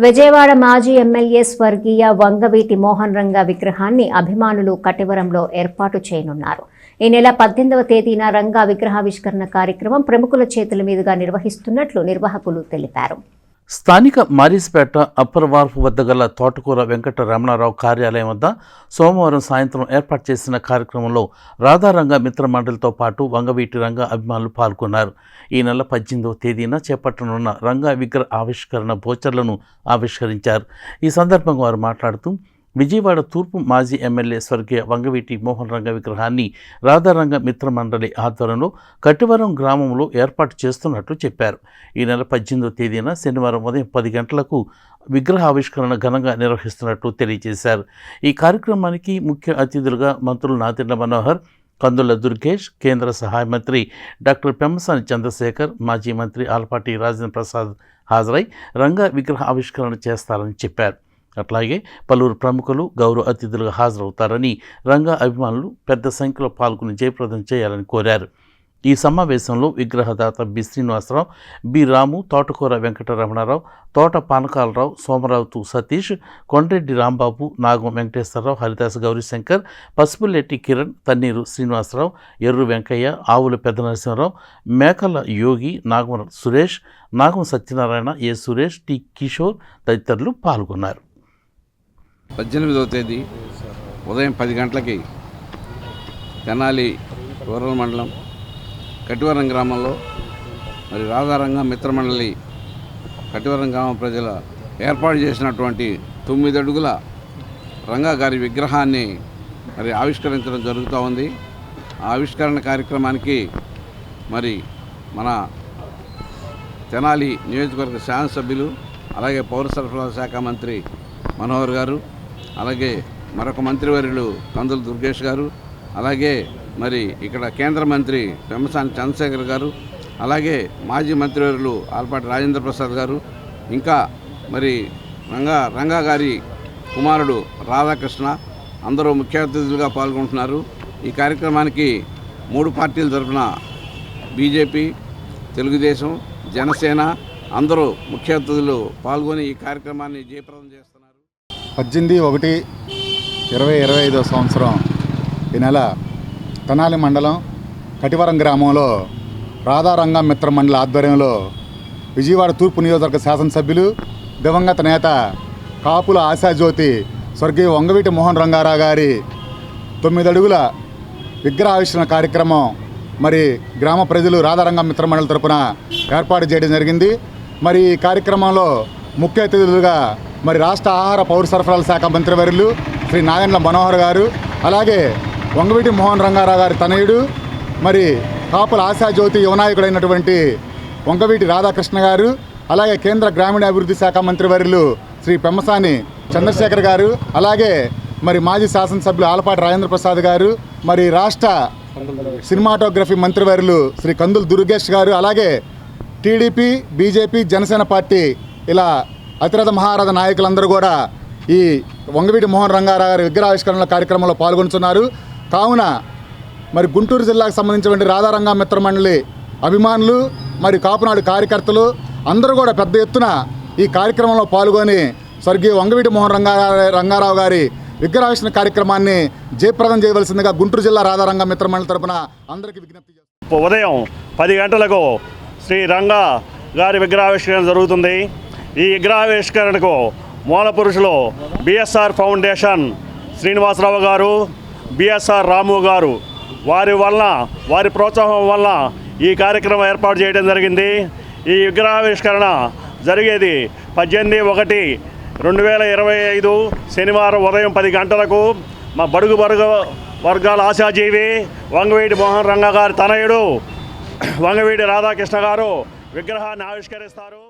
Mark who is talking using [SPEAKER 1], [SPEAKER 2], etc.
[SPEAKER 1] విజయవాడ మాజీ ఎమ్మెల్యే స్వర్గీయ వంగవీటి మోహన్ రంగా విగ్రహాన్ని అభిమానులు కటివరంలో ఏర్పాటు చేయనున్నారు. ఈ నెల 18వ తేదీన రంగా విగ్రహావిష్కరణ కార్యక్రమం ప్రముఖుల చేతుల మీదుగా నిర్వహిస్తున్నట్లు నిర్వాహకులు తెలిపారు.
[SPEAKER 2] స్థానిక మారిస్పేట అప్పర్ వార్ఫ్ వద్ద గల తోటకూర వెంకట రమణారావు కార్యాలయం వద్ద సోమవారం సాయంత్రం ఏర్పాటు చేసిన కార్యక్రమంలో రాధారంగ మిత్ర మండలితో పాటు వంగవీటి రంగా అభిమానులు పాల్గొన్నారు. ఈ నెల 18వ తేదీన చేపట్టనున్న రంగా విగ్రహ ఆవిష్కరణ పోస్టర్లను ఆవిష్కరించారు. ఈ సందర్భంగా వారు మాట్లాడుతూ విజయవాడ తూర్పు మాజీ ఎమ్మెల్యే స్వర్గీయ వంగవీటి మోహన్ రంగ విగ్రహాన్ని రాధారంగ మిత్ర మండలి ఆధ్వర్యంలో కట్టివరం గ్రామంలో ఏర్పాటు చేస్తున్నట్లు చెప్పారు. ఈ నెల 18వ తేదీన శనివారం ఉదయం 10 గంటలకు విగ్రహ ఆవిష్కరణ ఘనంగా నిర్వహిస్తున్నట్లు తెలియజేశారు. ఈ కార్యక్రమానికి ముఖ్య అతిథులుగా మంత్రులు నాదెండ్ల మనోహర్, కందుల దుర్గేష్, కేంద్ర సహాయ మంత్రి డాక్టర్ పెమ్మసాని చంద్రశేఖర్, మాజీ మంత్రి ఆలపాటి రాజేంద్ర ప్రసాద్ హాజరై రంగా విగ్రహ ఆవిష్కరణ చేస్తారని చెప్పారు. అట్లాగే పలువురు ప్రముఖులు గౌరవ అతిథులుగా హాజరవుతారని రంగా అభిమానులు పెద్ద సంఖ్యలో పాల్గొని జయప్రదం చేయాలని కోరారు. ఈ సమావేశంలో విగ్రహదాత బి శ్రీనివాసరావు, బి రాము, తోటకూర వెంకట రమణారావు, తోట పానకాలరావు, సోమరావుతు సతీష్, కొండ్రెడ్డి రాంబాబు, నాగం వెంకటేశ్వరరావు, హరిదాస్ గౌరీశంకర్, పసుపులెట్టి కిరణ్, తన్నీరు శ్రీనివాసరావు, ఎర్రు వెంకయ్య, ఆవుల పెద్ద నరసింహరావు, మేకల యోగి, నాగం సురేష్, నాగం సత్యనారాయణ, ఏ సురేష్, టి కిషోర్ తదితరులు పాల్గొన్నారు.
[SPEAKER 3] 18వ తేదీ ఉదయం 10 గంటలకి తెనాలి రూరల్ మండలం కటివరం గ్రామంలో మరి రాధారంగ మిత్రమండలి కటివరం గ్రామ ప్రజల ఏర్పాటు చేసినటువంటి 9 అడుగుల రంగా గారి విగ్రహాన్ని మరి ఆవిష్కరించడం జరుగుతూ ఉంది. ఆ ఆవిష్కరణ కార్యక్రమానికి మరి మన తెనాలి నియోజకవర్గ శాసనసభ్యులు, అలాగే పౌర సరఫరాల శాఖ మంత్రి మనోహర్ గారు, అలాగే మరొక మంత్రివర్యులు కందుల దుర్గేష్ గారు, అలాగే మరి ఇక్కడ కేంద్ర మంత్రి పెమ్మసాని చంద్రశేఖర్ గారు, అలాగే మాజీ మంత్రివర్యులు ఆలపాటి రాజేంద్ర ప్రసాద్ గారు, ఇంకా మరి రంగా గారి కుమారుడు రాధాకృష్ణ అందరూ ముఖ్య అతిథులుగా పాల్గొంటున్నారు. ఈ కార్యక్రమానికి 3 పార్టీల తరఫున బీజేపీ, తెలుగుదేశం, జనసేన అందరూ ముఖ్య అతిథులు పాల్గొని ఈ కార్యక్రమాన్ని జయప్రదం చేస్తున్నారు.
[SPEAKER 4] 18/1/2025 సంవత్సరం ఈ నెల తెనాలి మండలం కటివరం గ్రామంలో రాధారంగ మిత్ర మండలి ఆధ్వర్యంలో విజయవాడ తూర్పు నియోజకవర్గ శాసనసభ్యులు, దివంగత నేత కాపుల ఆశాజ్యోతి స్వర్గీయ వంగవీటి మోహన్ రంగారావు గారి 9 అడుగుల విగ్రహావిష్కరణ కార్యక్రమం మరి గ్రామ ప్రజలు రాధారంగ మిత్ర మండలి తరపున ఏర్పాటు చేయడం జరిగింది. మరి ఈ కార్యక్రమంలో ముఖ్య అతిథులుగా మరి రాష్ట్ర ఆహార పౌర సరఫరాల శాఖ మంత్రివర్యులు శ్రీ నాదెండ్ల మనోహర్ గారు, అలాగే వంగవీటి మోహన్ రంగారావు గారి తనయుడు మరి కాపుల ఆశాజ్యోతి యువనాయకుడైనటువంటి వంగవీటి రాధాకృష్ణ గారు, అలాగే కేంద్ర గ్రామీణాభివృద్ధి శాఖ మంత్రివర్యులు శ్రీ పెమ్మసాని చంద్రశేఖర్ గారు, అలాగే మరి మాజీ శాసనసభ్యులు ఆలపాటి రాజేంద్ర ప్రసాద్ గారు, మరి రాష్ట్ర సినిమాటోగ్రఫీ మంత్రివర్యులు శ్రీ కందుల దుర్గేష్ గారు, అలాగే టీడీపీ, బీజేపీ, జనసేన పార్టీ ఇలా అతిరథ మహారథ నాయకులందరూ కూడా ఈ వంగవీటి మోహన్ రంగారావు గారి విగ్రహావిష్కరణ కార్యక్రమంలో పాల్గొంటున్నారు. కావున మరి గుంటూరు జిల్లాకు సంబంధించినటువంటి రాధారంగ మిత్ర మండలి అభిమానులు మరి కాపునాడు కార్యకర్తలు అందరూ కూడా పెద్ద ఎత్తున ఈ కార్యక్రమంలో పాల్గొని స్వర్గీయ వంగవీటి మోహన్ రంగారావు గారి విగ్రహావిష్కరణ కార్యక్రమాన్ని జయప్రదం చేయవలసిందిగా గుంటూరు జిల్లా రాధారంగ మిత్ర మండలి తరపున అందరికీ విజ్ఞప్తి చేస్తారు.
[SPEAKER 5] ఉదయం 10 గంటలకు శ్రీ రంగా గారి విగ్రహావిష్కరణ జరుగుతుంది. ఈ విగ్రహావిష్కరణకు మూల పురుషులు బిఎస్ఆర్ ఫౌండేషన్ శ్రీనివాసరావు గారు, బిఎస్ఆర్ రాము గారు, వారి ప్రోత్సాహం వల్ల ఈ కార్యక్రమం ఏర్పాటు చేయడం జరిగింది. ఈ విగ్రహావిష్కరణ జరిగేది 18/1/2025 శనివారం ఉదయం 10 గంటలకు మా బడుగు వర్గాల ఆశాజీవి వంగవీటి మోహన్ రంగా గారి తనయుడు వంగవీటి రాధాకృష్ణ గారు విగ్రహాన్ని ఆవిష్కరిస్తారు.